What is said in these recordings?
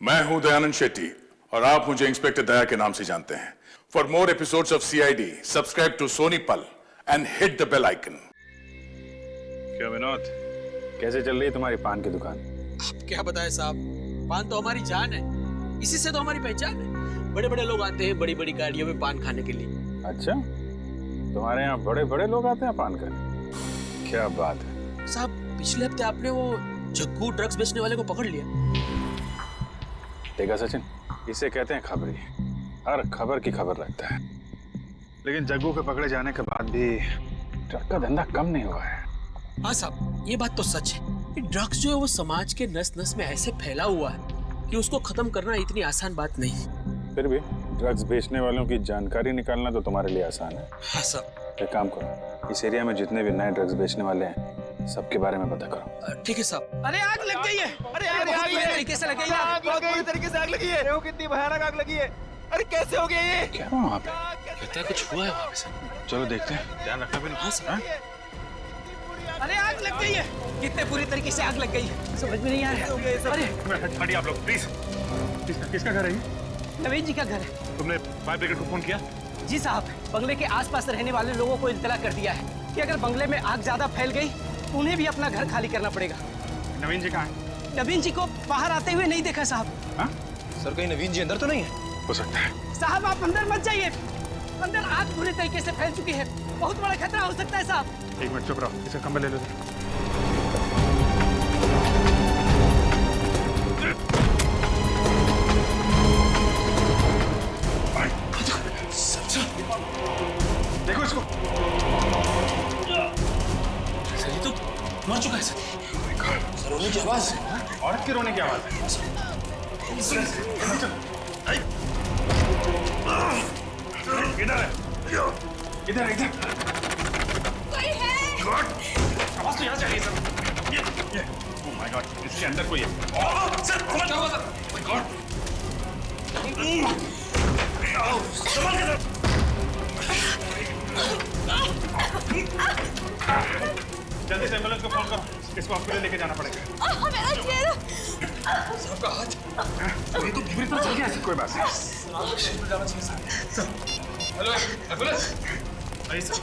मैं हूं दयानंद शेट्टी और आप मुझे इंस्पेक्टर दया के नाम से जानते हैं। For more episodes of CID, subscribe to Sony Pal and hit the bell icon. क्या विनोद, कैसे चल रही है तुम्हारी पान की दुकान? आप क्या बताएं साहब, पान तो हमारी जान है, इसी से तो हमारी पहचान है। बड़े बड़े लोग आते हैं बड़ी बड़ी गाड़ियों में पान खाने के लिए। अच्छा, तुम्हारे यहाँ बड़े बड़े लोग आते हैं पान खाने? क्या बात है साहब, पिछले हफ्ते आपने वो जग्गू ड्रग्स बेचने वाले को पकड़ लिया। देखा सचिन, इसे कहते हैं खबरी। हर खबर की खबर रखता है। लेकिन जग्गू के पकड़े जाने के बाद भी ट्रक का धंधा कम नहीं हुआ है। हाँ साहब, ये बात तो सच है। ये ड्रग्स जो है वो समाज के नस नस में ऐसे फैला हुआ है कि उसको खत्म करना इतनी आसान बात नहीं। फिर भी ड्रग्स बेचने वालों की जानकारी निकालना तो तुम्हारे लिए आसान है। हाँ साहब। एक काम करो, इस एरिया में जितने भी नए ड्रग्स बेचने वाले हैं सबके बारे में पता करो। ठीक है साहब। अरे आग लग गई है। अरे आग बहुत बुरी तरीके से लगी है। बहुत बुरी तरीके से आग लगी है। देखो कितनी भयानक आग लगी है। अरे कैसे हो गया ये? क्या हुआ वहाँ पे? कहता है कुछ हुआ है वहाँ पे सर। चलो देखते हैं, ध्यान रखना भी। हाँ सर। अरे आग लग गई है। कितने बुरी तरीके से आग लग गई है, समझ में नहीं आ रहा है। अरे हटिए आप लोग प्लीज। किसका घर है ये? नवीन जी का घर है। तुमने फायर ब्रिगेड को फोन किया? जी साहब, बंगले के आसपास रहने वाले लोगों को इत्तला कर दिया है कि अगर बंगले में आग ज्यादा फैल गई तो उन्हें भी अपना घर खाली करना पड़ेगा। नवीन जी कहाँ है? नवीन जी को बाहर आते हुए नहीं देखा साहब। हाँ? सर कहीं नवीन जी अंदर तो नहीं है? हो सकता है। साहब आप अंदर मत जाइए, अंदर आग बुरी तरीके से फैल चुकी है, बहुत बड़ा खतरा हो सकता है साहब। एक मिनट चुप रहो, इसका कंबल ले लो। देखो इसको। सर ये तो मर चुका है सर। सर रोने की आवाज। औरत के रोने की आवाज है। इधर है, इधर इधर। कोई है? आवाज तो यहाँ से आ रही है सर। ये ओह माय गॉड, इसके अंदर कोई है। सर क्या हुआ सर? My God. संभाल के सर। जल्दी से एम्बुलेंस को फोन करो, इसको हॉस्पिटल लेके जाना पड़ेगा। मेरा चेहरा। सबका हाथ ये तो पूरी तरह चल गया है। कोई बात नहीं। Hello ambulance. आइए सर।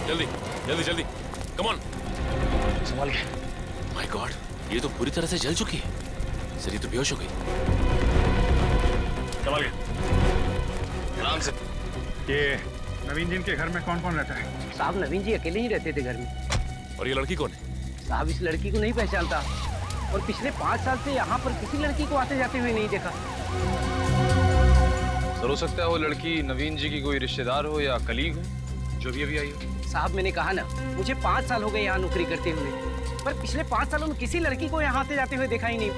जल्दी जल्दी जल्दी, कम ऑन। संभाल के। माय गॉड, ये तो पूरी तरह से जल चुकी है सर। ये तो बेहोश हो गई। संभाल के। आराम से। ये नवीन जी के घर में कौन कौन रहता है? साहब नवीन जी अकेले ही रहते थे घर में। और ये लड़की कौन है? साहब इस लड़की को नहीं पहचानता और पिछले 5 साल से यहाँ पर किसी लड़की को आते जाते हुए नहीं देखा। सर हो सकता है वो लड़की नवीन जी की कोई रिश्तेदार हो या कलीग हो जो भी अभी आई हो। साहब मैंने कहा ना, मुझे 5 साल हो गए यहाँ नौकरी करते हुए, पर पिछले 5 सालों में किसी लड़की को यहाँ आते जाते हुए देखा ही नहीं।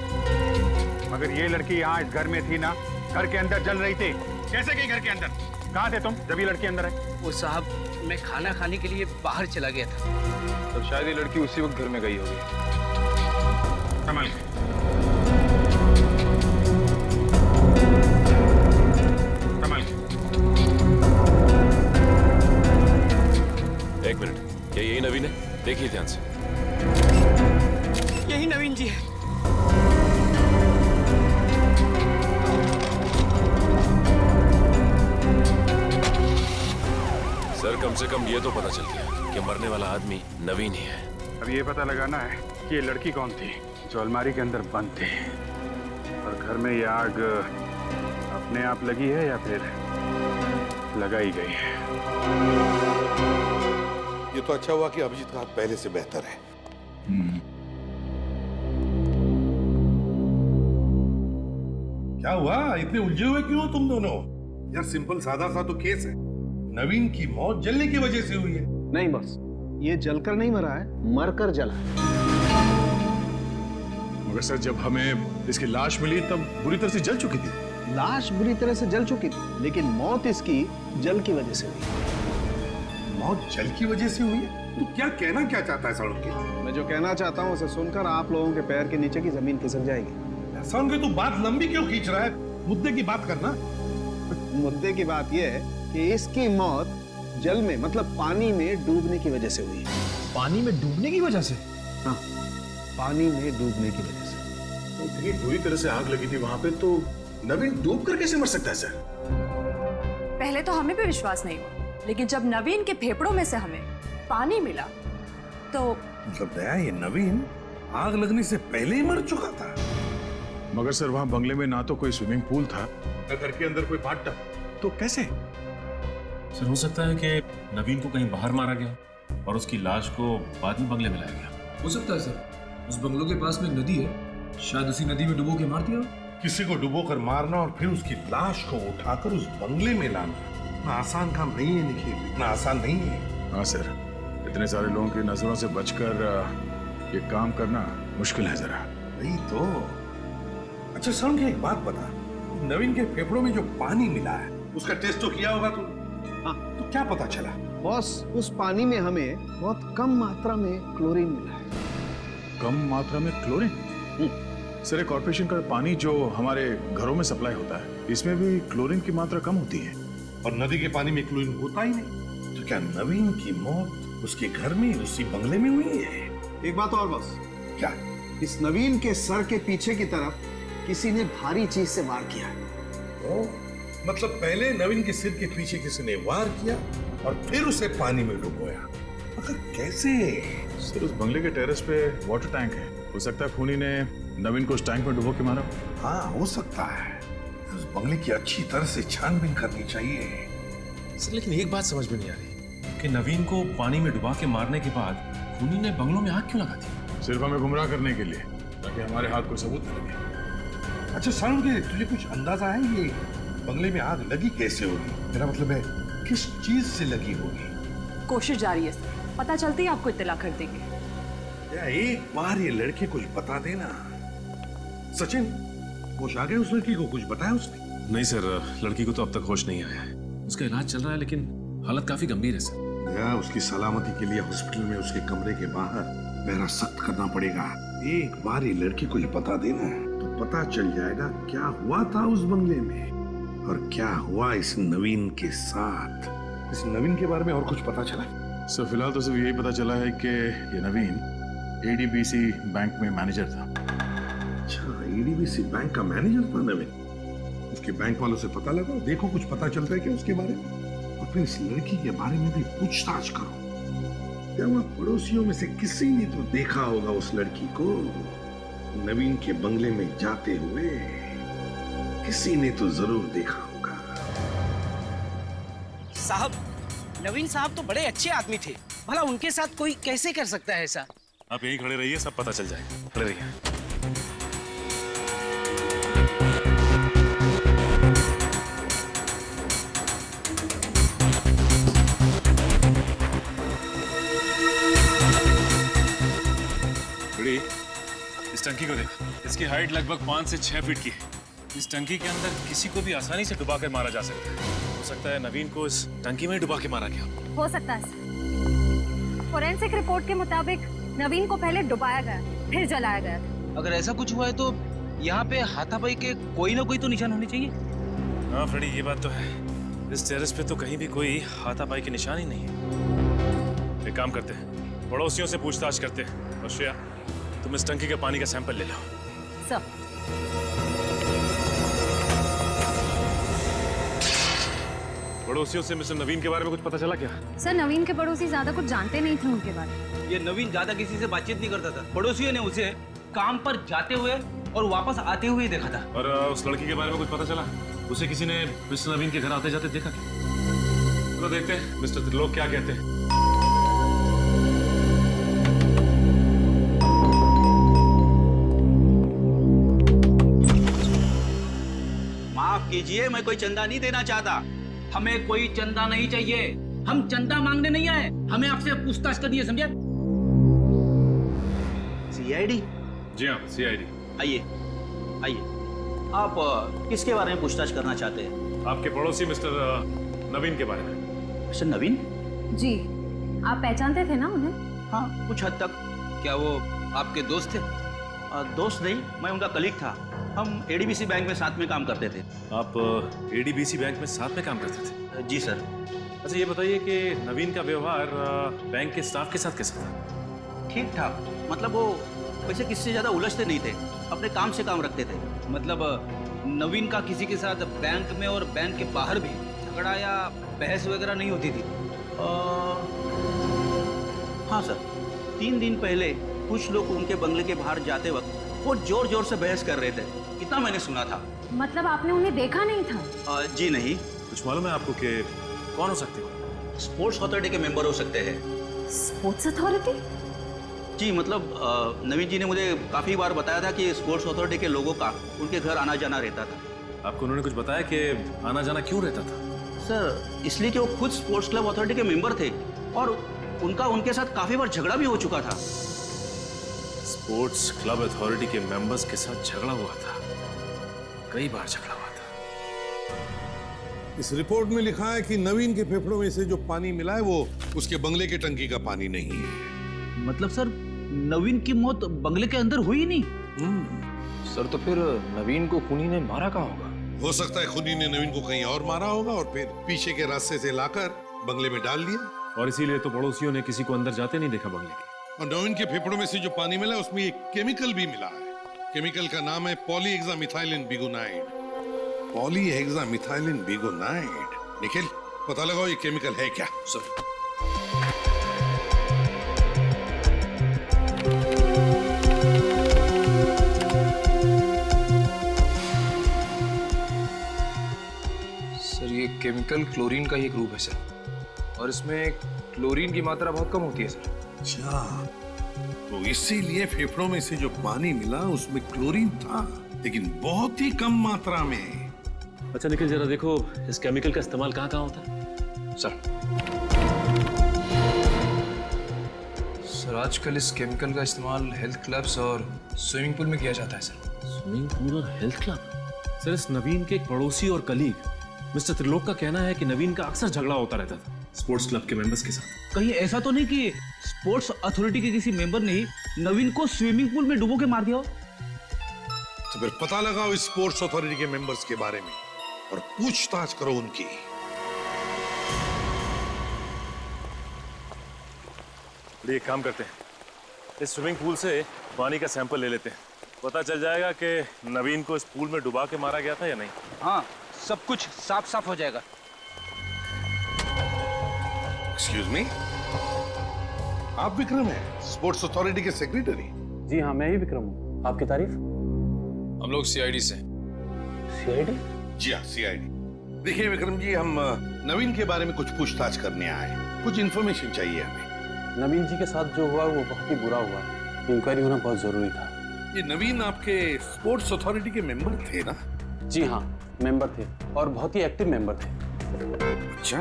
मगर ये लड़की यहाँ इस घर में थी ना, घर के अंदर जल रही थी। कैसे गई घर के अंदर? कहाँ थे तुम जब ये लड़की अंदर आई? वो साहब मैं खाना खाने के लिए बाहर चला गया था। तो शायद ये लड़की उसी वक्त घर में गई होगी। संभाल के। संभाल के। एक मिनट, क्या यही नवीन है? देखिए ध्यान से। यही नवीन जी है। सर कम से कम ये तो पता चल गया कि मरने वाला आदमी नवीन ही है। अब ये पता लगाना है कि ये लड़की कौन थी जो अलमारी के अंदर बंद थी, और घर में ये आग अपने आप लगी है या फिर लगाई गई है। ये तो अच्छा हुआ कि अभिजीत का हाथ पहले से बेहतर है। क्या हुआ, इतने उलझे हुए क्यों हो तुम दोनों? यार सिंपल सादा सा तो केस है। नवीन की मौत जलने की वजह से हुई है। नहीं बॉस, ये जलकर नहीं मरा है, मरकर जला है। मगर सर जब हमें इसकी लाश मिली तब बुरी तरह से जल चुकी थी। लाश बुरी तरह से जल चुकी थी, लेकिन मौत इसकी जल की वजह से हुई। मौत जल की वजह से हुई है? तो क्या कहना क्या चाहता है सालुंके? मैं जो कहना चाहता हूँ उसे सुनकर आप लोगों के पैर के नीचे की जमीन खिसक जाएगी। सालुंके तू बात लंबी क्यों खींच रहा है? मुद्दे की बात करना। मुद्दे की बात यह है कि इसकी मौत जल में मतलब पानी में डूबने की वजह से हुई है। पानी में डूबने की वजह से? हाँ, पानी में डूबने की वजह से। इतनी बुरी तरह से आग लगी थी वहां पे, तो नवीन डूब कर कैसे मर सकता है सर? पहले तो हमें भी विश्वास नहीं हुआ, लेकिन जब नवीन के फेफड़ों में से हमें पानी मिला तो मतलब दया, ये नवीन आग लगने से पहले ही मर चुका था। मगर सर वहां बंगले में ना तो कोई स्विमिंग पूल था, न घर के अंदर कोई बाथटब, तो कैसे? सर हो सकता है कि नवीन को कहीं बाहर मारा गया और उसकी लाश को बाद में बंगले में लाया गया। हो सकता है सर, उस बंगलों के पास में एक नदी है, शायद उसी नदी में डुबो के मार दिया। किसी को डुबोकर मारना और फिर उसकी लाश को उठाकर उस बंगले में लाना इतना आसान काम नहीं है निखिल, इतना आसान नहीं है। हाँ सर, इतने सारे लोगों की नजरों से बचकर ये काम करना मुश्किल है जरा। वही तो। अच्छा सर, एक बात बता, नवीन के फेफड़ों में जो पानी मिला है उसका टेस्ट तो किया होगा तू? हाँ, तो क्या पता चला? बॉस, उस पानी में हमें बहुत कम मात्रा में क्लोरीन मिला है। कम मात्रा में क्लोरीन? सर, एक कॉर्पोरेशन का पानी जो हमारे घरों में सप्लाई होता है, इसमें भी क्लोरीन की मात्रा कम होती है। और नदी के पानी में क्लोरीन होता ही नहीं। तो क्या नवीन की मौत उसके घर में, उसी बंगले में हुई है? एक बात और बॉस। क्या? इस नवीन के सर के पीछे की तरफ किसी ने भारी चीज से वार किया है। ओ, मतलब पहले नवीन के सिर के पीछे किसी ने वार किया और फिर उसे पानी में डुबोया। मगर कैसे? सर, उस बंगले के टेरेस पे वाटर टैंक है, हो सकता है खूनी ने नवीन को उस टैंक में डुबो के मारा। हाँ, हो सकता है। उस बंगले की अच्छी तरह से छानबीन करनी चाहिए। सर लेकिन एक बात समझ में नहीं आ रही कि नवीन को पानी में डुबा के मारने के बाद खूनी ने बंगलों में आग क्यों लगा दी? सिर्फ हमें गुमराह करने के लिए, ताकि हमारे हाथ को सबूत न लगे। अच्छा सारुण, तुझे कुछ अंदाजा है ये बंगले में आग लगी कैसे होगी? मेरा मतलब है किस चीज से लगी होगी? कोशिश जारी है सर, पता चलते ही आपको इत्तला कर देंगे। या एक बार ये लड़के कुछ बता देना। सचिन, होश आ गए उस लड़की को? कुछ बताया उसने? नहीं सर, लड़की को तो अब तक होश नहीं आया है। उसका इलाज चल रहा है लेकिन हालत काफी गंभीर है सर। या उसकी सलामती के लिए हॉस्पिटल में उसके कमरे के बाहर पहरा सख्त करना पड़ेगा। एक बार ये लड़की कुछ बता देना तो पता चल जाएगा क्या हुआ था उस बंगले में और क्या हुआ इस नवीन के साथ। इस नवीन के बारे में और कुछ पता चला? सर, फिलहाल तो सिर्फ यही पता चला है कि ये नवीन एडीबीसी बैंक में मैनेजर था। अच्छा, एडीबीसी बैंक का मैनेजर था नवीन। उसके बैंक वालों से पता लगाओ, देखो कुछ पता चलता है क्या उसके बारे में। और फिर इस लड़की के बारे में भी पूछताछ करो। क्या वहाँ पड़ोसियों में से किसी ने तो देखा होगा उस लड़की को नवीन के बंगले में जाते हुए? किसी ने तो जरूर देखा होगा। साहब, नवीन साहब तो बड़े अच्छे आदमी थे, भला उनके साथ कोई कैसे कर सकता है ऐसा? आप यहीं खड़े रहिए, सब पता चल जाएगा। खड़े रहिए। इस टंकी को देखो, इसकी हाइट लगभग 5 से 6 फीट की है। इस टंकी के अंदर किसी को भी आसानी से डुबा कर मारा जा सकता है। हो सकता है नवीन को इस टंकी में डुबा के मारा गया हो सकता है सर। फोरेंसिक रिपोर्ट के मुताबिक नवीन को पहले डुबाया गया, फिर जलाया गया था। अगर ऐसा कुछ हुआ है तो यहाँ पे हाथापाई के कोई ना कोई तो निशान होने चाहिए। हाँ फ्रेडी, ये बात तो है। इस टेरेस पे तो कहीं भी कोई हाथापाई के निशान ही नहीं है। एक काम करते हैं, पड़ोसियों से पूछताछ करते हैं। और श्रेया, तुम इस टंकी के पानी का सैंपल ले लो। सर, पड़ोसियों से मिस्टर नवीन के बारे में कुछ पता चला क्या? सर नवीन के पड़ोसी ज्यादा कुछ जानते नहीं थे उनके बारे में। ये नवीन ज्यादा किसी से बातचीत नहीं करता था। पड़ोसियों ने उसे काम पर जाते हुए और वापस आते हुए देखा था। और उस लड़की के बारे में कुछ पता चला? उसे किसी ने मिस्टर नवीन के घर आते जाते देखा क्या? तो देखते हैं मिस्टर त्रिलोक क्या कहते हैं। माफ कीजिए, मैं कोई चंदा नहीं देना चाहता। हमें कोई चंदा नहीं चाहिए। हम चंदा मांगने नहीं आए, हमें आपसे पूछताछ करनी है, समझे? सीआईडी? जी हाँ, सीआईडी। आइए आइए। आप किसके बारे में पूछताछ करना चाहते हैं? आपके पड़ोसी मिस्टर नवीन के बारे में। मिस्टर नवीन? जी, आप पहचानते थे ना उन्हें? हाँ, कुछ हद तक। क्या वो आपके दोस्त थे? दोस्त नहीं, मैं उनका कलीग था। हम एडीबीसी बैंक में साथ में काम करते थे। आप एडीबीसी बैंक में साथ में काम करते थे? जी सर। अच्छा ये बताइए कि नवीन का व्यवहार बैंक के स्टाफ के साथ कैसा था? ठीक ठाक, मतलब वो वैसे किसी से ज्यादा उलझते नहीं थे, अपने काम से काम रखते थे। मतलब नवीन का किसी के साथ बैंक में और बैंक के बाहर भी झगड़ा या बहस वगैरह नहीं होती थी। हाँ सर, 3 दिन पहले कुछ लोग उनके बंगले के बाहर जाते वक्त वो जोर जोर से बहस कर रहे थे, इतना मैंने सुना था। मतलब आपने उन्हें देखा नहीं था? जी नहीं। कुछ मालूम है आपको कि कौन हो सकते हो? स्पोर्ट्स अथॉरिटी के मेंबर हो सकते हैं। Sports authority? जी मतलब नवीन जी ने मुझे काफी बार बताया था कि स्पोर्ट्स अथॉरिटी के लोगों का उनके घर आना जाना रहता था। आपको उन्होंने कुछ बताया कि आना जाना क्यों रहता था? सर इसलिए कि वो खुद स्पोर्ट्स क्लब अथॉरिटी के मेंबर थे और उनका उनके साथ काफी बार झगड़ा भी हो चुका था। स्पोर्ट्स क्लब अथॉरिटी के मेंबर्स के साथ झगड़ा हुआ था, कई बार झगड़ा हुआ था। इस रिपोर्ट में लिखा है कि नवीन के फेफड़ों में से जो पानी मिला है वो उसके बंगले की टंकी का पानी नहीं है। मतलब सर नवीन की मौत बंगले के अंदर हुई नहीं? सर तो फिर नवीन को खूनी ने मारा कहाँ होगा? हो सकता है खुदी ने नवीन को कहीं और मारा होगा और फिर पीछे के रास्ते से लाकर बंगले में डाल दिया। और इसीलिए तो पड़ोसियों ने किसी को अंदर जाते नहीं देखा बंगले के। और नवीन के फेफड़ों में से जो पानी मिला उसमें एक केमिकल भी मिला है। केमिकल का नाम है पॉलीहेक्सामिथाइलिन बिगोनाइड। पॉलीहेक्सामिथाइलिन बिगोनाइड। निखिल पता लगाओ ये केमिकल है क्या? सर ये केमिकल क्लोरीन का ही एक ग्रुप है सर, और इसमें क्लोरीन की मात्रा बहुत कम होती है सर। अच्छा, तो इसीलिए फेफड़ों में से जो पानी मिला उसमें क्लोरीन था, लेकिन बहुत ही कम मात्रा में। अच्छा निखिल जरा देखो इस केमिकल का इस्तेमाल कहाँ कहाँ होता है? सर आजकल इस केमिकल का इस्तेमाल हेल्थ क्लब्स और स्विमिंग पूल में किया जाता है सर। स्विमिंग पूल और हेल्थ क्लब? सर इस नवीन के एक पड़ोसी और कलीग मिस्टर त्रिलोक का कहना है कि नवीन का अक्सर झगड़ा होता रहता था स्पोर्ट्स क्लब के मेंबर्स के साथ। कहीं ऐसा तो नहीं कि स्पोर्ट्स अथॉरिटी के किसी मेंबर ने ही नवीन को स्विमिंग पूल में डुबो के मार दिया हो? तो फिर पता लगाओ इस स्पोर्ट्स अथॉरिटी के मेंबर्स के बारे में और पूछताछ करो उनकी। एक काम करते हैं, इस स्विमिंग पूल से पानी का सैंपल ले लेते हैं, पता चल जाएगा कि नवीन को इस पूल में डुबा के मारा गया था या नहीं। हाँ, सब कुछ साफ साफ हो जाएगा। एक्सक्यूज मी, आप विक्रम हैं, स्पोर्ट्स अथॉरिटी के सेक्रेटरी? जी हाँ, मैं ही विक्रम हूँ। आपकी तारीफ? हम लोग सीआईडी से। सीआईडी? जी हाँ, सीआईडी। देखिए विक्रम जी, हम नवीन के बारे में कुछ पूछताछ करने आए, कुछ इन्फॉर्मेशन चाहिए हमें। नवीन जी के साथ जो हुआ वो बहुत ही बुरा हुआ है, इंक्वायरी होना बहुत जरूरी था। ये नवीन आपके स्पोर्ट्स अथॉरिटी के मेंबर थे ना? जी हाँ, मेंबर थे और बहुत ही एक्टिव मेंबर थे। अच्छा,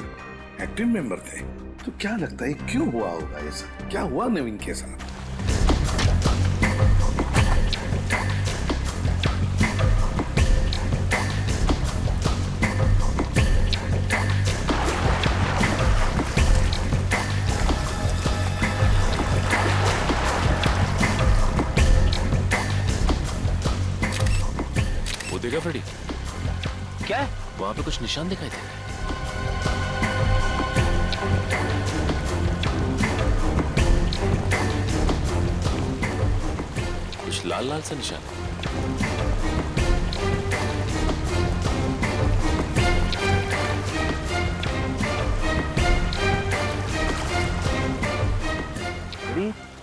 एक्टिव मेंबर थे। तो क्या लगता है क्यों हुआ होगा ऐसा? क्या हुआ नवीन के साथ? वो देखा फ्रेडी? क्या है? वहां पे कुछ निशान दिखाई दे रहे हैं। कुछ लाल लाल से निशान।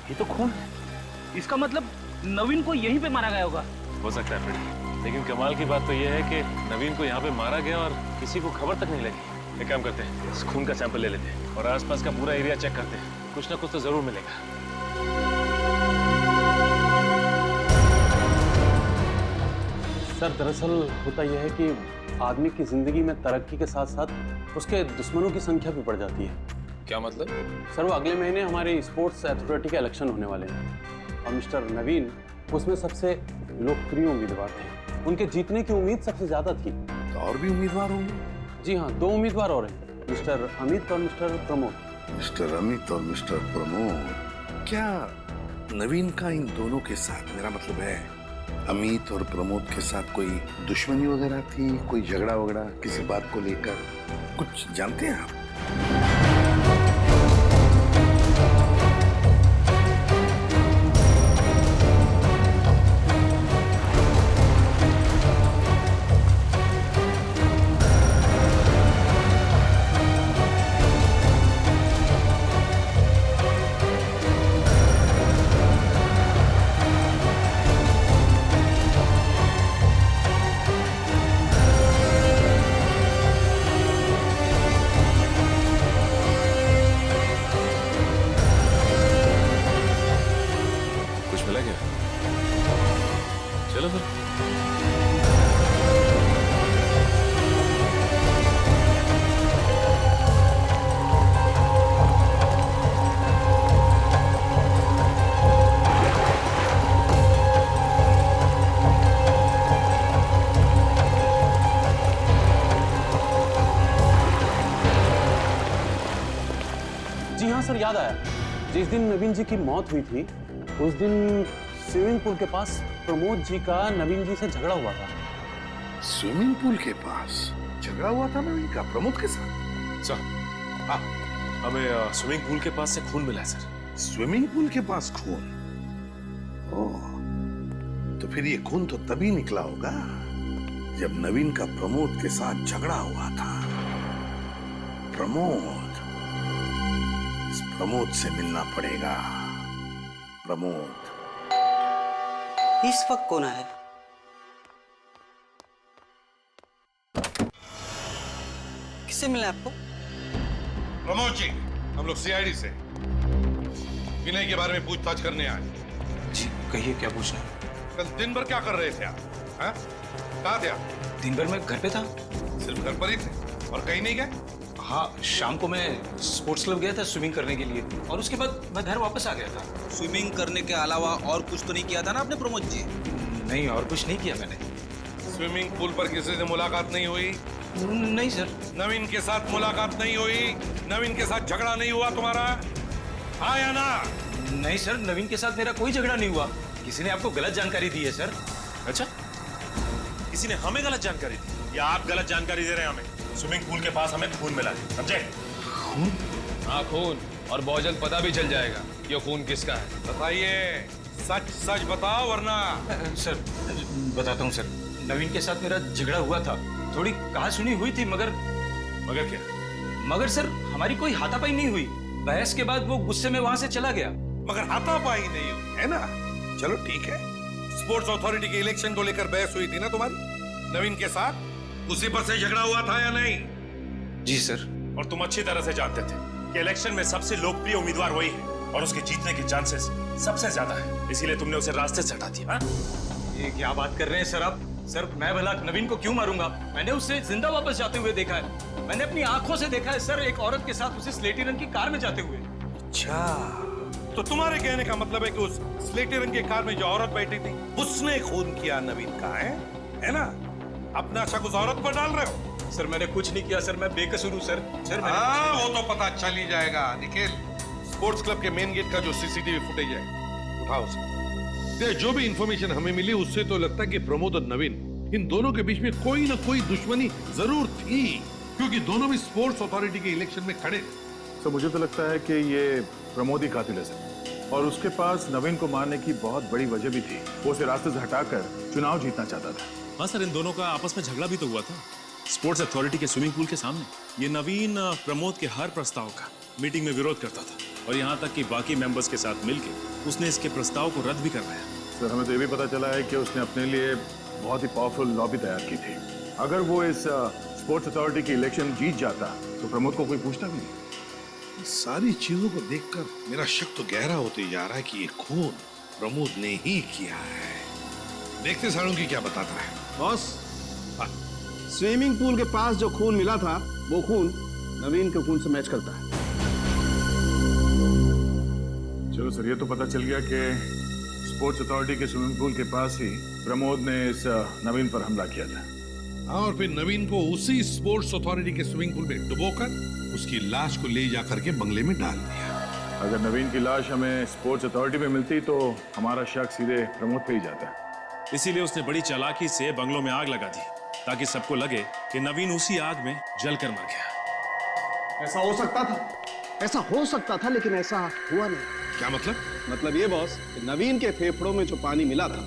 ये तो खून है। इसका मतलब नवीन को यहीं पे मारा गया होगा। हो सकता है फ्रेडी, लेकिन कमाल की बात तो यह है कि नवीन को यहाँ पे मारा गया और किसी को खबर तक नहीं लगी। एक काम करते हैं, इस खून का सैंपल ले लेते हैं और आसपास का पूरा एरिया चेक करते हैं, कुछ ना कुछ तो जरूर मिलेगा। सर दरअसल होता यह है कि आदमी की जिंदगी में तरक्की के साथ साथ उसके दुश्मनों की संख्या भी बढ़ जाती है। क्या मतलब? सर वो अगले महीने हमारी स्पोर्ट्स अथॉरिटी के इलेक्शन होने वाले हैं और मिस्टर नवीन उसमें सबसे लोकप्रिय उम्मीदवार थे। उनके जीतने की उम्मीद सबसे ज्यादा थी। तो और भी उम्मीदवार होंगे? जी हाँ, 2 उम्मीदवार और हैं, मिस्टर अमित और मिस्टर प्रमोद। मिस्टर अमित और मिस्टर प्रमोद। क्या नवीन का इन दोनों के साथ, मेरा मतलब है अमित और प्रमोद के साथ कोई दुश्मनी वगैरह थी, कोई झगड़ा वगैरह किसी बात को लेकर, कुछ जानते हैं आप? कुछ मिला क्या? चलो फिर। जी हाँ सर, याद आया। जिस दिन नवीन जी की मौत हुई थी उस दिन स्विमिंग पूल के पास प्रमोद जी का नवीन जी से झगड़ा हुआ था। स्विमिंग पूल के पास झगड़ा हुआ था नवीन का प्रमोद के साथ? सर, हाँ, हमें स्विमिंग पूल के पास से खून मिला है सर। स्विमिंग पूल के पास खून? ओह, तो फिर ये खून तो तभी निकला होगा जब नवीन का प्रमोद के साथ झगड़ा हुआ था। प्रमोद, इस प्रमोद से मिलना पड़ेगा। प्रमोद। इस वक्त कौन है? किससे मिला आपको? प्रमोद जी, हम लोग सीआईडी से विनय के बारे में पूछताछ करने आए। जी कहिए, क्या पूछना है? कल दिन भर क्या कर रहे थे आप? हाँ? कहाँ थे आप? दिन भर मैं घर पे था। सिर्फ घर पर ही थे और कहीं नहीं गए? हाँ, शाम को मैं स्पोर्ट्स क्लब गया था स्विमिंग करने के लिए और उसके बाद मैं घर वापस आ गया था। स्विमिंग करने के अलावा और कुछ तो नहीं किया था ना आपने प्रमोद जी? नहीं, और कुछ नहीं किया मैंने। स्विमिंग पूल पर किसी से मुलाकात नहीं हुई? नहीं सर। नवीन के साथ मुलाकात नहीं हुई? नवीन के साथ झगड़ा नहीं हुआ तुम्हारा? हाँ या ना? नहीं सर, नवीन के साथ मेरा कोई झगड़ा नहीं हुआ। किसी ने आपको गलत जानकारी दी है सर। अच्छा, किसी ने हमें गलत जानकारी दी या आप गलत जानकारी दे रहे हैं हमें? स्विमिंग पूल के पास हमें खून मिला है, समझे? खून? हाँ खून, और बहुत जल्द पता भी चल जाएगा ये खून किसका है। बताइए, सच सच बताओ वरना। सर बताता हूँ सर, नवीन के साथ मेरा झगड़ा हुआ था। थोड़ी कहा सुनी हुई थी, मगर क्या? मगर सर हमारी कोई हाथापाई नहीं हुई। बहस के बाद वो गुस्से में वहां से चला गया। मगर हाथापाई नहीं हुई है ना? चलो ठीक है। स्पोर्ट्स अथॉरिटी के इलेक्शन को लेकर बहस हुई थी ना तुम्हारी नवीन के साथ? उसी पर से झगड़ा हुआ था या नहीं? जी सर। और तुम अच्छी तरह से जानते थे कि इलेक्शन में सबसे लोकप्रिय उम्मीदवार वही है और उसके जीतने के चांसेस सबसे ज्यादा है, इसीलिए तुमने उसे रास्ते से हटा दिया। ये क्या बात कर रहे हैं सर आप? सर मैं भला नवीन को क्यों मारूंगा? मैंने उसे जिंदा वापस जाते हुए देखा है। मैंने अपनी आंखों से देखा है सर, एक औरत के साथ उसे स्लेटी रंग की कार में जाते हुए। अच्छा, तो तुम्हारे कहने का मतलब है कि उस स्लेटी रंग की कार में जो औरत बैठी थी उसने खून किया नवीन का, है ना? अपना शक उस औरत पर डाल रहे हो? सर मैंने कुछ नहीं किया सर, मैं बेकसूर हूँ सर। सर हाँ, वो तो पता चल ही जाएगा। निखिल, स्पोर्ट्स क्लब के मेन गेट का जो सीसीटीवी फुटेज है उठाओ उसे। जो भी इंफॉर्मेशन हमें मिली उससे तो लगता है कि प्रमोद और नवीन, इन दोनों के बीच में कोई ना कोई दुश्मनी जरूर थी, क्योंकि दोनों भी स्पोर्ट्स अथॉरिटी के इलेक्शन में खड़े थे। तो मुझे तो लगता है कि ये प्रमोद ही कातिल है सर, और उसके पास नवीन को मारने की बहुत बड़ी वजह भी थी। वो उसे रास्ते से हटाकर चुनाव जीतना चाहता था। हाँ सर, इन दोनों का आपस में झगड़ा भी तो हुआ था स्पोर्ट्स अथॉरिटी के स्विमिंग पूल के सामने। ये नवीन प्रमोद के हर प्रस्ताव का मीटिंग में विरोध करता था और यहाँ तक कि बाकी मेंबर्स के साथ मिलकर उसने इसके प्रस्ताव को रद्द भी करवाया। सर हमें तो ये भी पता चला है कि उसने अपने लिए बहुत ही पावरफुल लॉबी तैयार की थी। अगर वो इस स्पोर्ट्स अथॉरिटी की इलेक्शन जीत जाता तो प्रमोद को कोई पूछता भी नहीं। सारी चीजों को देखकर मेरा शक तो गहरा होते जा रहा है कि ये खून प्रमोद ने ही किया है। देखते सालूंगी क्या बताता है। बॉस, स्विमिंग पूल के पास जो खून मिला था वो खून नवीन के खून से मैच करता है। चलो सर, ये तो पता चल गया कि स्पोर्ट्स अथॉरिटी के स्विमिंग पूल के पास ही प्रमोद ने इस नवीन पर हमला किया था। हाँ, और फिर नवीन को उसी स्पोर्ट्स अथॉरिटी के स्विमिंग पूल में डुबोकर उसकी लाश को ले जाकर के बंगले में डाल दिया। अगर नवीन की लाश हमें स्पोर्ट्स अथॉरिटी में मिलती तो हमारा शक सीधे प्रमोद पे ही जाता। इसीलिए उसने बड़ी चालाकी से बंगलों में आग लगा दी ताकि सबको लगे कि नवीन उसी आग में जलकर मर गया। ऐसा हो सकता था, ऐसा हो सकता था, लेकिन ऐसा हुआ नहीं। क्या मतलब? मतलब ये बॉस, कि नवीन के फेफड़ों में जो पानी मिला था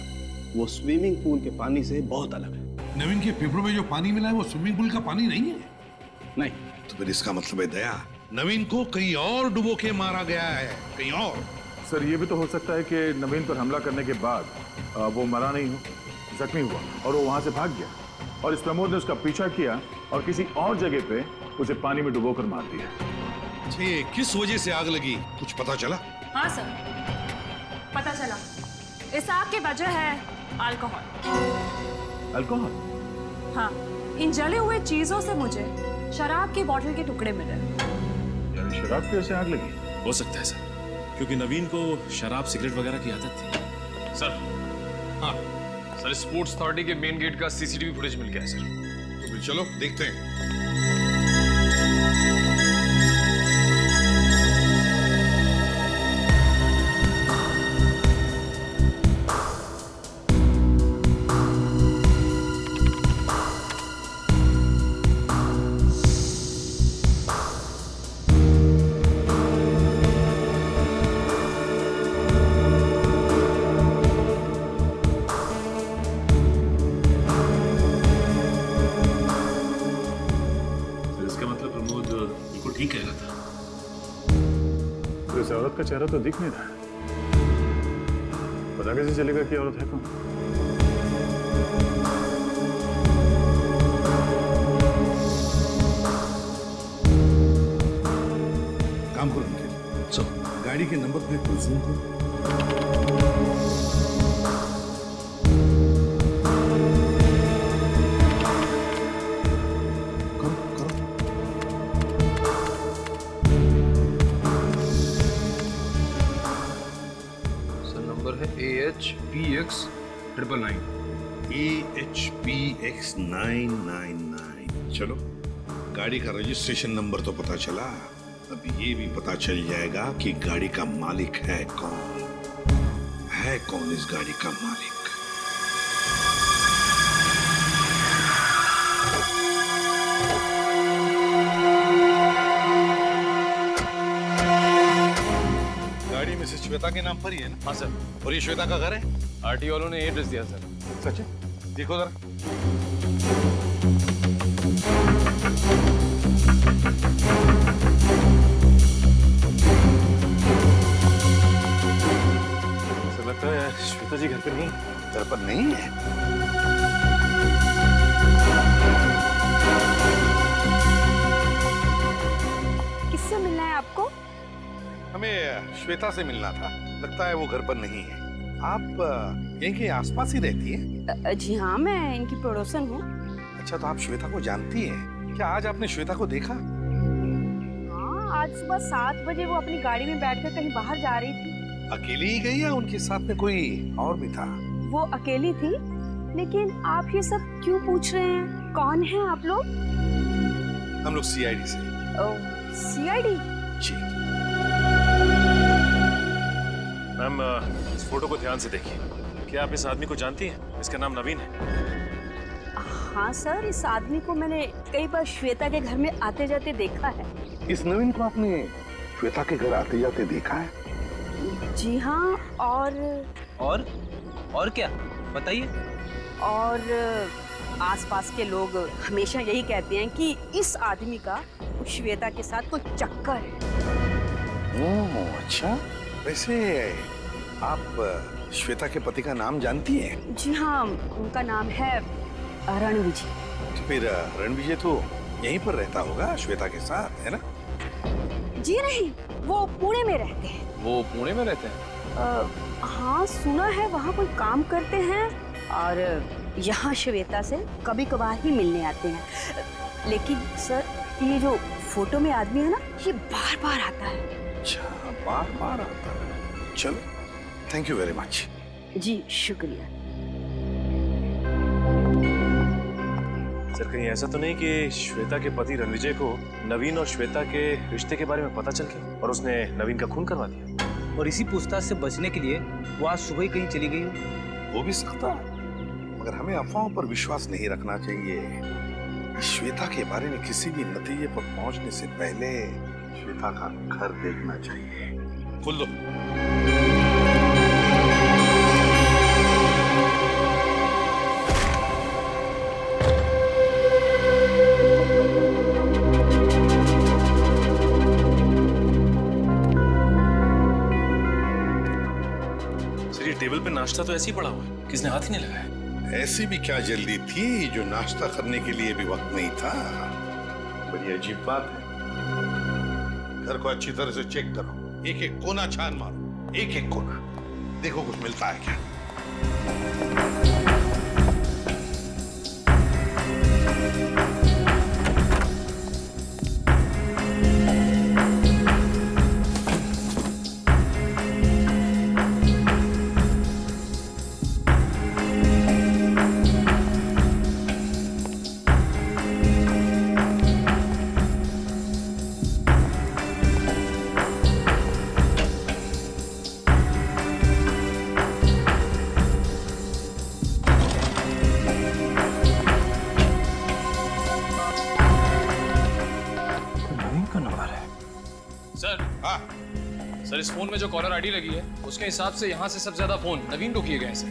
वो स्विमिंग पूल के पानी से बहुत अलग है। नवीन के फेफड़ों में जो पानी मिला है वो स्विमिंग पूल का पानी नहीं है। नहीं। तो फिर इसका मतलब है दया, नवीन को कहीं और डुबो के मारा गया है, कहीं और। सर ये भी तो हो सकता है कि नवीन पर हमला करने के बाद वो मरा नहीं हो, जख्मी हुआ और वो वहां से भाग गया और इस प्रमोद ने उसका पीछा किया और किसी और जगह पे उसे पानी में डुबोकर मार दिया। ये किस वजह से आग लगी, कुछ पता चला? हाँ सर, पता चला। इस आग की वजह है अल्कोहल। अल्कोहल? हाँ, इन जले हुए चीजों से मुझे शराब की बोतल के टुकड़े मिले। यानी शराब की वजह से आग लगी? हो सकता है सर, क्योंकि नवीन को शराब सिगरेट वगैरह की आदत थी। सर, हाँ सर, स्पोर्ट्स अथॉरिटी के मेन गेट का सीसीटीवी फुटेज मिल गया है सर। तो फिर चलो देखते हैं। ठीक कह रहा था। तो इस औरत का चेहरा तो दिख नहीं रहा, पता कैसे चलेगा कि औरत है कौन? काम करो निखिल, सो गाड़ी के नंबर प्लेट पर जूम करो। AHPX 999। AHPX 999। चलो, गाड़ी का रजिस्ट्रेशन नंबर तो पता चला, अब ये भी पता चल जाएगा कि गाड़ी का मालिक है कौन इस गाड़ी का मालिक। गाड़ी मिसेस श्वेता के नाम पर ही है ना? हाँ सर। और ये श्वेता का घर है? आरटी वालों ने एड्रेस दिया सर। सच है? देखो जरा। ऐसा लगता है श्वेता जी घर पर नहीं। घर पर नहीं है? किससे मिलना है आपको? हमें श्वेता से मिलना था, लगता है वो घर पर नहीं है। आप यहीं के आसपास ही रहती हैं? जी हाँ, मैं इनकी पड़ोसन हूँ। अच्छा, तो आप श्वेता को जानती हैं? क्या आज आपने श्वेता को देखा? हाँ, आज सुबह 7 बजे वो अपनी गाड़ी में बैठकर कहीं बाहर जा रही थी। अकेली ही गई या उनके साथ में कोई और भी था? वो अकेली थी, लेकिन आप ये सब क्यों पूछ रहे हैं? कौन है आप लोग? हम लोग CID से। CID? जी। मैम, इस फोटो को ध्यान से देखिए। क्या आप इस आदमी को जानती हैं? इसका नाम नवीन है। हाँ सर, इस आदमी को मैंने कई बार श्वेता के घर में आते जाते देखा है। इस नवीन को आपने श्वेता के घर आते जाते देखा है? जी हाँ, और क्या बताइए? और आसपास के लोग हमेशा यही कहते हैं कि इस आदमी का श्वेता के साथ कोई चक्कर है। ओह अच्छा, वैसे आप श्वेता के पति का नाम जानती हैं? जी हाँ, उनका नाम है रणविजय। तो फिर रणविजय तो यहीं पर रहता होगा श्वेता के साथ, है ना? जी नहीं, वो पुणे में रहते हैं। वो पुणे में रहते हैं? हाँ, सुना है वहाँ कोई काम करते हैं और यहाँ श्वेता से कभी कभार ही मिलने आते हैं। लेकिन सर, ये जो फोटो में आदमी है ना, ये बार बार आता है। अच्छा, बार बार आता है। चलो, थैंक यू वेरी मच। जी शुक्रिया। सर, कहीं ऐसा तो नहीं कि श्वेता के पति रणविजय को नवीन और श्वेता के रिश्ते के बारे में पता चल गया और उसने नवीन का खून करवा दिया? और इसी पूछताछ से बचने के लिए वो आज सुबह ही कहीं चली गई हो? हो भी सकता है। मगर हमें अफवाहों पर विश्वास नहीं रखना चाहिए। श्वेता के बारे में किसी भी नतीजे पर पहुंचने से पहले श्वेता का घर देखना चाहिए। खोल दो। सर ये टेबल पे नाश्ता तो ऐसे ही पड़ा हुआ है, किसने हाथ ही नहीं लगाया। ऐसी भी क्या जल्दी थी जो नाश्ता करने के लिए भी वक्त नहीं था। बड़ी अजीब बात है। घर को अच्छी तरह से चेक करो, एक एक कोना छान मारो, एक एक कोना, देखो कुछ मिलता है क्या। सर हाँ सर, इस फोन में जो कॉलर आईडी लगी है उसके हिसाब से यहाँ से सबसे ज्यादा फोन नवीन को किए गए हैं सर।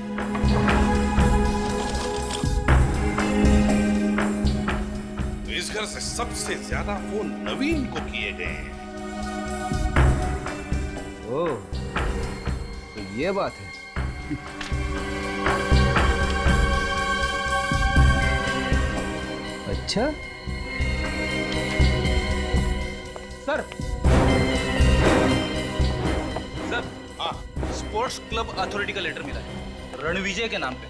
तो इस घर से सबसे ज्यादा फोन नवीन को किए गए हैं। ओह, तो ये बात है। अच्छा सर सर हाँ स्पोर्ट्स क्लब अथॉरिटी का लेटर मिला है रणविजय के नाम पे।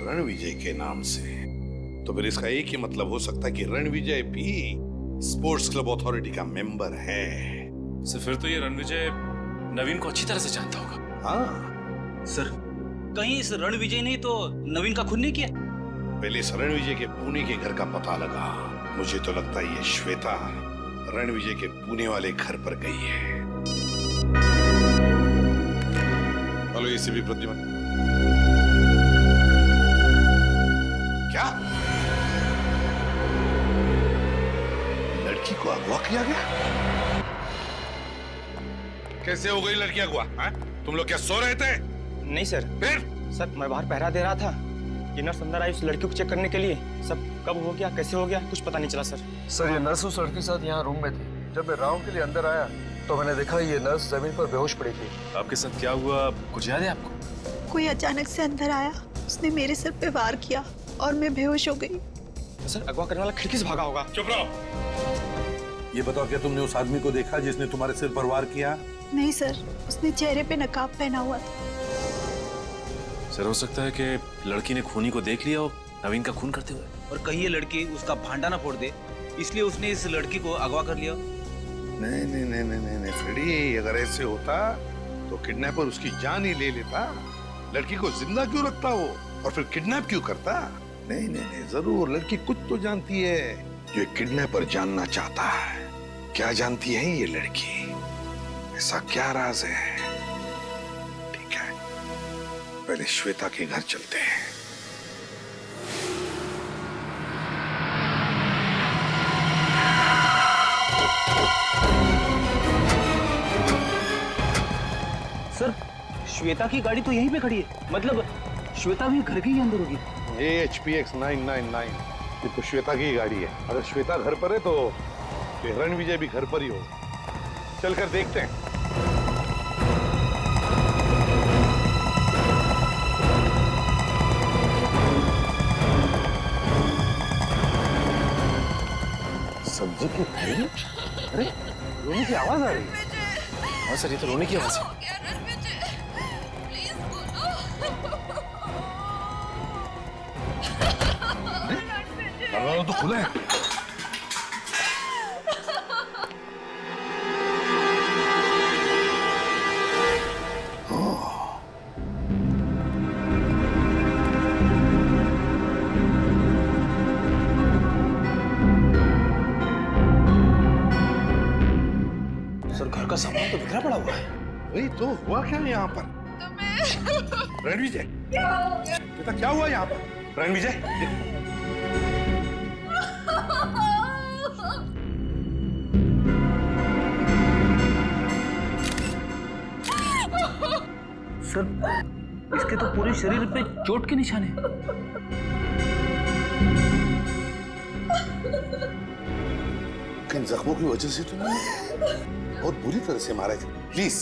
रणविजय के नाम से? तो फिर इसका एक ही मतलब हो सकता है कि रणविजय भी स्पोर्ट्स क्लब अथॉरिटी का मेंबर है। सर फिर तो ये रणविजय नवीन को अच्छी तरह से जानता होगा। हाँ सर कहीं इस रणविजय ने तो नवीन का खून नहीं किया? पहले इस रणविजय के पुणे के घर का पता लगा। मुझे तो लगता है ये श्वेता रणविजय के पुणे वाले घर पर गई है। Hello ACP Pradyuman. क्या लड़की को अगवा किया गया? कैसे हो गई लड़की अगवा? तुम लोग क्या सो रहे थे? नहीं सर। फिर? सर मैं बाहर पहरा दे रहा था कि नर्स अंदर आई उस लड़की को चेक करने के लिए। सब कब हो गया, कैसे हो गया, कुछ पता नहीं चला सर। सर ये नर्स उस लड़के के साथ यहाँ रूम में थी। जब मैं राउंड के लिए अंदर आया तो मैंने देखा ये नर्स जमीन पर बेहोश पड़ी थी। आपके साथ क्या हुआ कुछ याद है आपको? कोई अचानक से अंदर आया, उसने मेरे सर पे वार किया और मैं बेहोश हो गई। तो सर अगवा करने वाला खिड़की से भागा होगा। चुप रहो। ये बताओ क्या तुमने उस आदमी को देखा जिसने तुम्हारे सिर पर वार किया? नहीं सर, उसने चेहरे पे नकाब पहना हुआ था। सर हो सकता है कि लड़की ने खूनी को देख लिया और नवीन का खून करते हुए। और कहीं ये लड़की उसका भांडा ना फोड़ दे, इसलिए उसने इस लड़की को अगवा कर लिया। नहीं नहीं नहीं नहीं नहीं, नहीं फ्रेडी, अगर ऐसे होता तो किडनैपर उसकी जान ही ले लेता। लड़की को जिंदा क्यों रखता वो और फिर किडनैप क्यों करता? नहीं नहीं नहीं, जरूर लड़की कुछ तो जानती है जो किडनैपर जानना चाहता है। क्या जानती है ये लड़की? ऐसा क्या राज है? ठीक है, पहले श्वेता के घर चलते हैं। सर श्वेता की गाड़ी तो यहीं पे खड़ी है, मतलब श्वेता भी घर के ही अंदर होगी। HPX 999 ये तो श्वेता की गाड़ी है। अगर श्वेता घर पर है तो रणविजय भी घर पर ही होगा। चलकर देखते हैं। सब्जी की थैली? अरे रोने की आवाज आ रही है। हाँ सर ये तो रोने की आवाज है। दरवाजा तो खुला है। सर घर का सामान तो बिखरा पड़ा हुआ है। वही तो हुआ क्या यहाँ पर? तो मैं रणविजय, बेटा क्या हुआ यहाँ पर? रणविजय, सर इसके तो पूरे शरीर पे चोट के निशान हैं। इन जख्मों की वजह से तो बहुत बुरी तरह से मारा है। प्लीज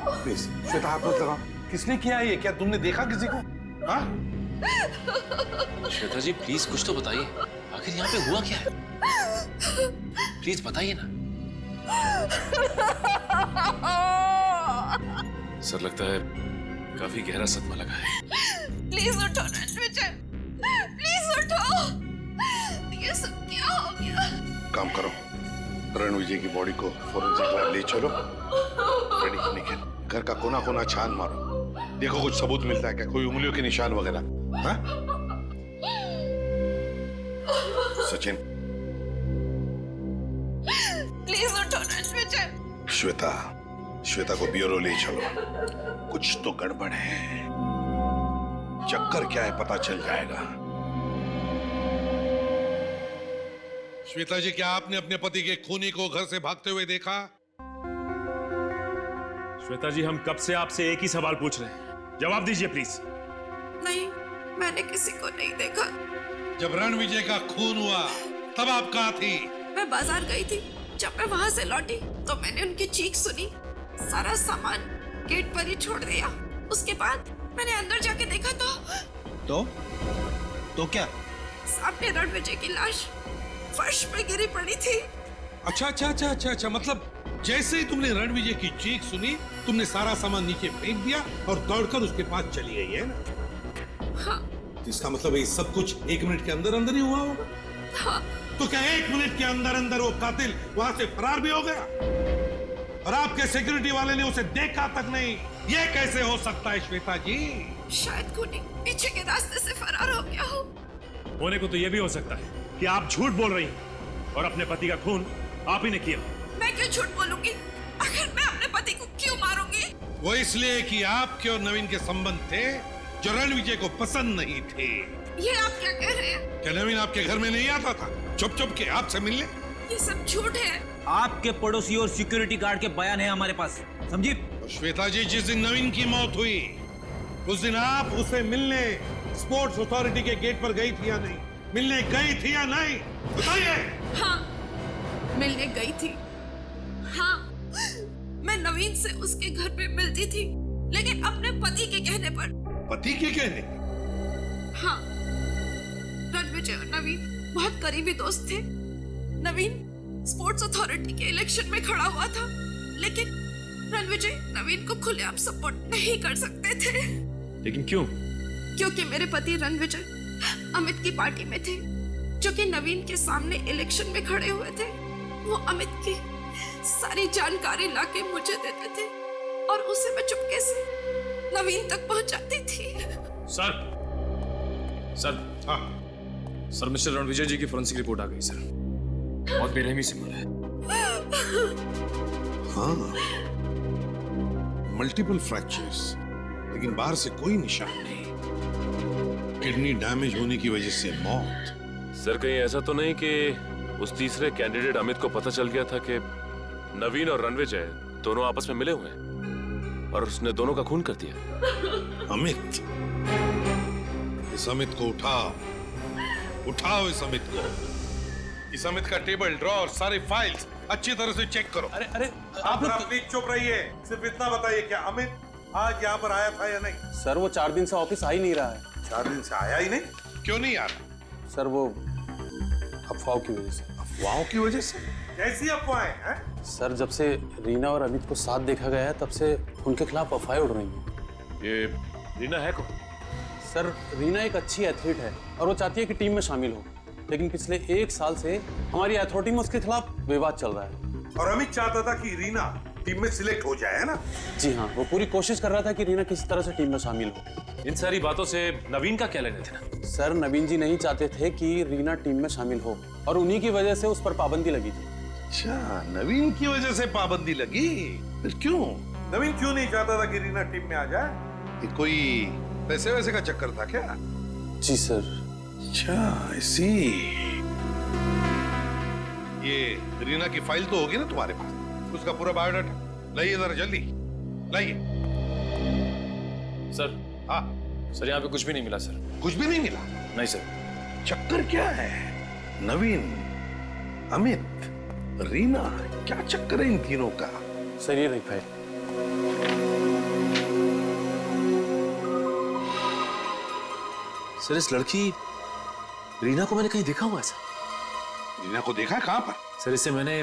प्लीज श्वेता, हाथ मत लगाओ। किसने किया ये? क्या तुमने देखा किसी को? हाँ? श्वेता जी प्लीज कुछ तो बताइए, आखिर यहाँ पे हुआ क्या है? प्लीज बताइए ना। सर लगता है काफी गहरा सदमा लगा है। प्लीज उठो रणविजय, प्लीज उठो। ये सब क्या हो गया? काम करो, रणविजय की बॉडी को फोरेंसिक लैब ले चलो। रेडी, निखिल घर का कोना कोना छान मारो, देखो कुछ सबूत मिलता है क्या, कोई उंगलियों के निशान वगैरह। हाँ? सचिन, प्लीज उठो रणविजय। श्वेता, श्वेता को ब्यूरो ले चलो, कुछ तो गड़बड़ है। चक्कर क्या है पता चल जाएगा। श्वेता जी, क्या आपने अपने पति के खूनी को घर से भागते हुए देखा? श्वेता जी हम कब से आपसे एक ही सवाल पूछ रहे हैं, जवाब दीजिए प्लीज। नहीं, मैंने किसी को नहीं देखा। जब रणविजय का खून हुआ तब आप कहाँ थी? मैं बाजार गई थी। जब मैं वहाँ से लौटी तो मैंने उनकी चीख सुनी। सारा सामान गेट पर ही छोड़ दिया। उसके बाद मैंने अंदर जाके देखा तो क्या? सामने रणविजय की लाश फर्श पे गिरी पड़ी थी। अच्छा, मतलब जैसे ही तुमने रणविजय की चीख सुनी, तुमने सारा सामान नीचे फेंक दिया और दौड़कर उसके पास चली गई, है ना? हाँ। तो इसका मतलब है सब कुछ 1 मिनट के अंदर अंदर ही हुआ होगा। हाँ। तो क्या 1 मिनट के अंदर अंदर वो कातिल वहां से फरार भी हो गया और आपके सिक्योरिटी वाले ने उसे देखा तक नहीं? ये कैसे हो सकता है श्वेता जी? शायद खूनी पीछे के रास्ते से फरार हो गया हो। होने को तो यह भी हो सकता है कि आप झूठ बोल रही हैं और अपने पति का खून आप ही ने किया। मैं क्यों झूठ बोलूंगी? आखिर मैं अपने पति को क्यों मारूंगी? वो इसलिए कि आपके और नवीन के संबंध थे जो रणविजय को पसंद नहीं थे। ये आप क्या कह रहे हैं? क्या नवीन आपके घर में नहीं आता था चुप चुप के आपसे मिलने? ये सब झूठ है। आपके पड़ोसी और सिक्योरिटी गार्ड के बयान है हमारे पास, समझिए। श्वेता जी, जिस दिन नवीन की मौत हुई उस दिन आप उसे मिलने स्पोर्ट्स अथॉरिटी के गेट पर गई थी या नहीं? मिलने गई थी या नहीं? बताइए। हाँ, मिलने गई थी। हाँ, मैं नवीन से उसके घर पे मिलती थी, लेकिन अपने पति के कहने पर। पति के कहने? हाँ, रणविजय और नवीन बहुत करीबी दोस्त थे। नवीन स्पोर्ट्स अथॉरिटी के इलेक्शन में खड़ा हुआ था, लेकिन रणविजय नवीन को खुलेआम सपोर्ट नहीं कर सकते थे। लेकिन क्यों? क्योंकि मेरे पति रणविजय अमित की पार्टी में थे, जो कि नवीन के सामने इलेक्शन में खड़े हुए थे। वो अमित की सारी जानकारी लाके मुझे देते थे और उसे मैं चुपके से नवीन तक पहुंचाती थी। सर, हाँ सर, मिस्टर रणविजय जी की फोरेंसिक रिपोर्ट आ गई सर। बहुत बेरहमी से मरा है। हाँ, मल्टीपल फ्रैक्चर्स, लेकिन बाहर से कोई निशान नहीं। किडनी डैमेज होने की वजह से मौत। सर कहीं ऐसा तो नहीं कि उस तीसरे कैंडिडेट अमित को पता चल गया था कि नवीन और रणविजय दोनों आपस में मिले हुए हैं और उसने दोनों का खून कर दिया? अमित, इस अमित को उठाओ, उठाओ इस अमित को। इस अमित का टेबल ड्रॉर सारी फाइल्स अच्छी तरह से चेक करो। अरे आप प्लीज चुप रहिए। सिर्फ इतना बताइए, क्या अमित आज यहाँ पर आया था या नहीं? सर वो 4 दिन से ऑफिस आ ही नहीं रहा है। 4 दिन से आया ही नहीं? क्यों नहीं आ रहा? सर वो अफवाहों की वजह से। अफवाहों की वजह से? कैसी अफवाहें हैं? सर जब से रीना और अमित को साथ देखा गया है तब से उनके खिलाफ अफवाहें उड़ रही हैं। ये रीना है कौन? सर रीना एक अच्छी एथलीट है और वो चाहती है कि टीम में शामिल हो, लेकिन पिछले 1 साल से हमारी अथॉरिटी में उसके खिलाफ विवाद चल रहा है। और अमित चाहता था कि रीना टीम में सिलेक्ट हो जाए, है ना? जी हाँ, वो पूरी कोशिश कर रहा था कि रीना किसी तरह से टीम में शामिल हो। इन सारी बातों से नवीन का क्या लेने देना? सर नवीन जी नहीं चाहते थे कि रीना टीम में शामिल हो और उन्हीं की वजह से उस पर पाबंदी लगी थी। अच्छा, नवीन की वजह से पाबंदी लगी? फिर क्यों? नवीन क्यों नहीं चाहता था कि रीना टीम में आ जाए? ये कोई पैसे वैसे का चक्कर था क्या? जी सर। अच्छा, ऐसी ये रीना की फाइल तो होगी ना तुम्हारे पास, उसका पूरा बायोडाटा लाइए जरा जल्दी लाइए। सर। हाँ सर, यहाँ पे कुछ भी नहीं मिला सर। कुछ भी नहीं मिला? नहीं सर। चक्कर क्या है? नवीन, अमित, रीना, क्या चक्कर है इन तीनों का? सर ये रही फाइल। सर इस लड़की रीना को मैंने कहीं देखा हुआ है सर। रीना को देखा? कहां पर? सर इसे मैंने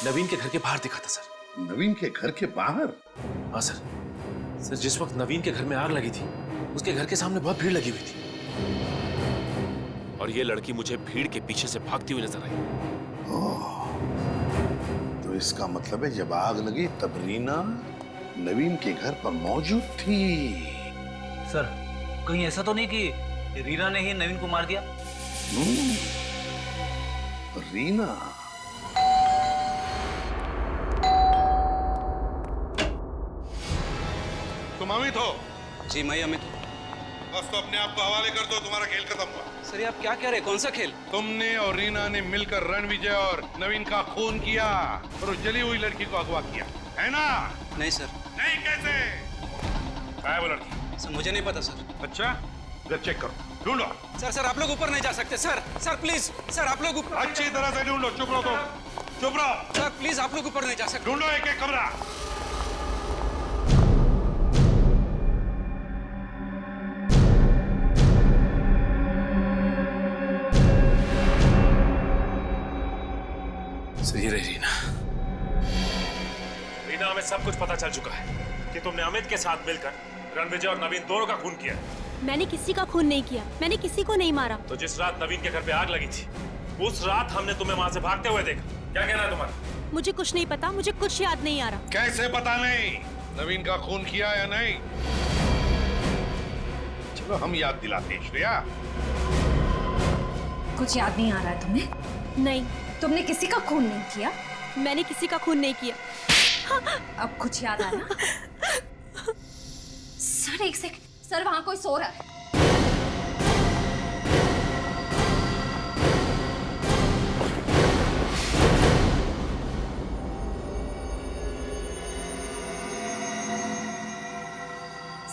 नवीन के घर के बाहर देखा था सर। नवीन के घर के बाहर? हाँ सर। सर जिस वक्त नवीन के घर में आग लगी थी, उसके घर के सामने बहुत भीड़ लगी हुई थी और ये लड़की मुझे भीड़ के पीछे से भागती हुई नजर आई। तो इसका मतलब है जब आग लगी तब रीना नवीन के घर पर मौजूद थी। सर कहीं ऐसा तो नहीं कि रीना ने ही नवीन को मार दिया? रीना? तुम अमित हो? जी मैं अमित हूँ। बस तो अपने आप को हवाले कर दो, तुम्हारा खेल खत्म हुआ। सर ये आप क्या कह रहे हैं? कौन सा खेल? तुमने और रीना ने मिलकर रणविजय और नवीन का खून किया और उस जली हुई लड़की को अगवा किया, है ना? नहीं सर। नहीं कैसे? क्या है वो लड़की? सर मुझे नहीं पता सर। अच्छा, इधर चेक करो, ढूंढो। सर आप लोग ऊपर नहीं जा सकते सर। सर प्लीज सर, आप लोग ऊपर अच्छी तरह से ढूंढो। चुप रहो तुम, चुप रहो। सर प्लीज आप लोग ऊपर नहीं जा सकते। ढूंढो एक एक कमरा। सर ये रही रीना। रीना, हमें सब कुछ पता चल चुका है कि तुमने अमित के साथ मिलकर रणविजय और नवीन दोनों का खून किया। मैंने किसी का खून नहीं किया, मैंने किसी को नहीं मारा। तो जिस रात नवीन के घर पे आग लगी थी, उस रात हमने तुम्हें वहां से भागते हुए देखा। क्या कहना है तुम्हारा? मुझे कुछ नहीं पता, मुझे कुछ याद नहीं आ रहा। कैसे पता नहीं? नवीन का खून किया या नहीं? चलो हम याद दिलाते हैं। श्रेया, कुछ याद नहीं आ रहा है तुम्हें? नहीं। तुमने किसी का खून नहीं किया? मैंने किसी का खून नहीं किया। अब कुछ याद आया? सर एक सेकंड, सर वहां कोई सो रहा है।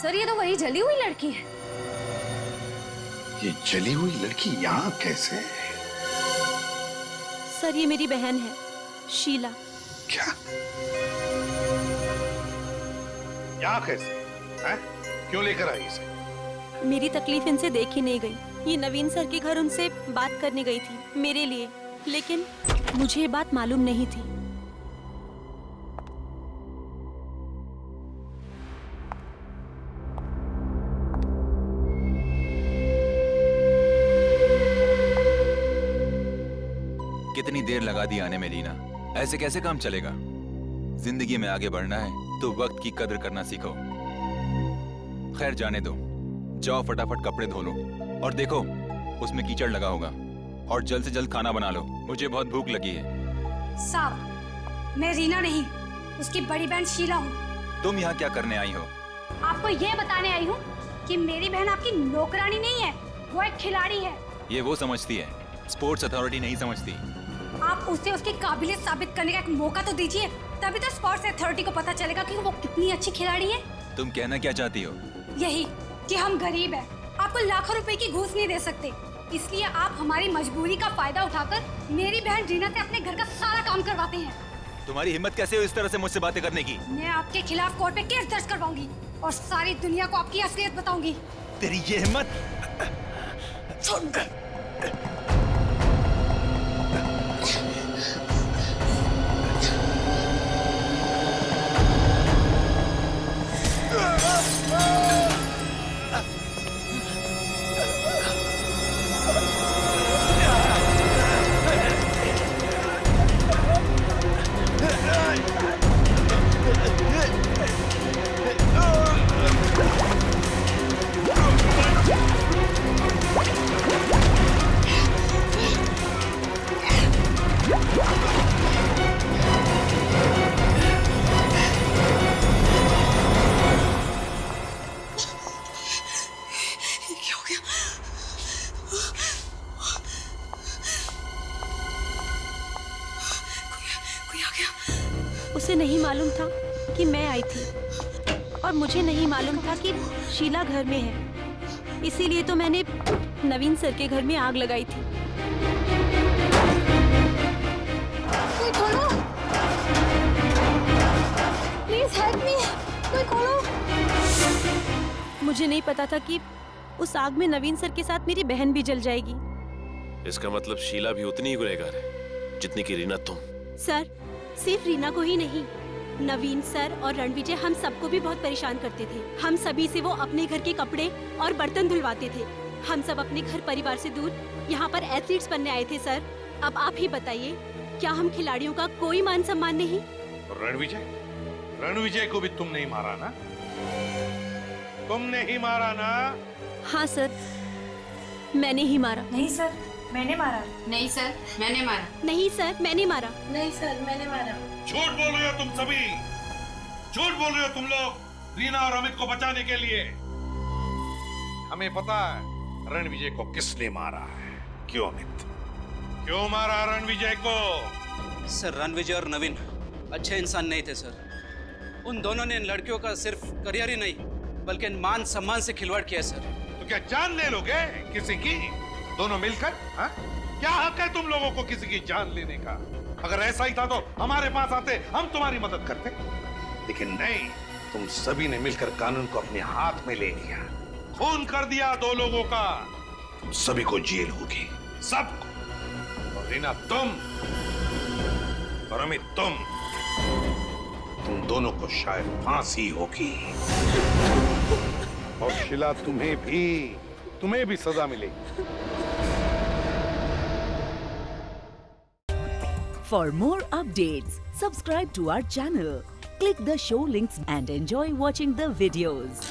सर ये तो वही जली हुई लड़की है। ये जली हुई लड़की यहाँ कैसे? सर ये मेरी बहन है, शीला। क्या? यहाँ कैसे? हैं? क्यों लेकर आई इसे? मेरी तकलीफ इनसे देखी नहीं गई। ये नवीन सर के घर उनसे बात करने गई थी मेरे लिए, लेकिन मुझे ये बात मालूम नहीं थी। कितनी देर लगा दी आने में रीना? ऐसे कैसे काम चलेगा? जिंदगी में आगे बढ़ना है तो वक्त की कदर करना सीखो। खैर जाने दो, जाओ फटाफट कपड़े धो लो और देखो उसमें कीचड़ लगा होगा, और जल्द से जल्द खाना बना लो, मुझे बहुत भूख लगी है। साहब, मैं रीना नहीं, उसकी बड़ी बहन शीला हूँ। तुम यहाँ क्या करने आई हो? आपको ये बताने आई हूँ कि मेरी बहन आपकी नौकरानी नहीं है, वो एक खिलाड़ी है। ये वो समझती है, स्पोर्ट्स अथॉरिटी नहीं समझती। आप उसे उसकी काबिलियत साबित करने का एक मौका तो दीजिए, तभी तो स्पोर्ट्स अथॉरिटी को पता चलेगा कि वो कितनी अच्छी खिलाड़ी है। तुम कहना क्या चाहती हो? यही कि हम गरीब हैं, आपको लाखों रुपए की घूस नहीं दे सकते, इसलिए आप हमारी मजबूरी का फायदा उठाकर मेरी बहन रीना से अपने घर का सारा काम करवाते हैं। तुम्हारी हिम्मत कैसे हुई इस तरह से मुझसे बातें करने की? मैं आपके खिलाफ कोर्ट में केस दर्ज करवाऊंगी और सारी दुनिया को आपकी असलियत बताऊंगी। तेरी ये हिम्मत! उसे नहीं मालूम था कि मैं आई थी और मुझे नहीं मालूम था कि शीला घर में है। इसीलिए तो मैंने नवीन सर के घर में आग लगाई थी। कोई खोलो, प्लीज हेल्प मी, कोई खोलो। मुझे नहीं पता था कि उस आग में नवीन सर के साथ मेरी बहन भी जल जाएगी। इसका मतलब शीला भी उतनी ही गुनहगार है जितनी की रीना तुम। सर, सिर्फ रीना को ही नहीं, नवीन सर और रणविजय हम सबको भी बहुत परेशान करते थे। हम सभी से वो अपने घर के कपड़े और बर्तन धुलवाते थे। हम सब अपने घर परिवार से दूर यहाँ पर एथलीट्स बनने आए थे सर। अब आप ही बताइए, क्या हम खिलाड़ियों का कोई मान सम्मान नहीं? रणविजय को भी तुम नहीं मारा ना? तुमने ही मारा ना? हाँ सर, मैंने ही मारा। नहीं सर, मैंने मारा। नहीं सर, मैंने मारा। नहीं सर, मैंने मारा। नहीं सर, मैंने मारा। झूठ बोल रहे हो तुम सभी, झूठ बोल रहे हो तुम लोग रीना और अमित को बचाने के लिए। हमें पता है रणविजय को किसने मारा है। क्यों अमित, क्यों मारा रणविजय को? सर, रणविजय और नवीन अच्छे इंसान नहीं थे सर। उन दोनों ने इन लड़कियों का सिर्फ करियर ही नहीं बल्कि मान सम्मान से खिलवाड़ किया सर। तो क्या जान ले लोगे किसी की, दोनों मिलकर? हा? क्या हक है तुम लोगों को किसी की जान लेने का? अगर ऐसा ही था तो हमारे पास आते, हम तुम्हारी मदद करते। लेकिन नहीं, तुम सभी ने मिलकर कानून को अपने हाथ में ले लिया, खून कर दिया दो लोगों का। तुम सभी को जेल होगी, सबको। और रीना तुम और अमित तुम दोनों को शायद फांसी होगी। और शीला तुम्हें भी सजा मिलेगी। For more updates, subscribe to our channel, click the show links and enjoy watching the videos.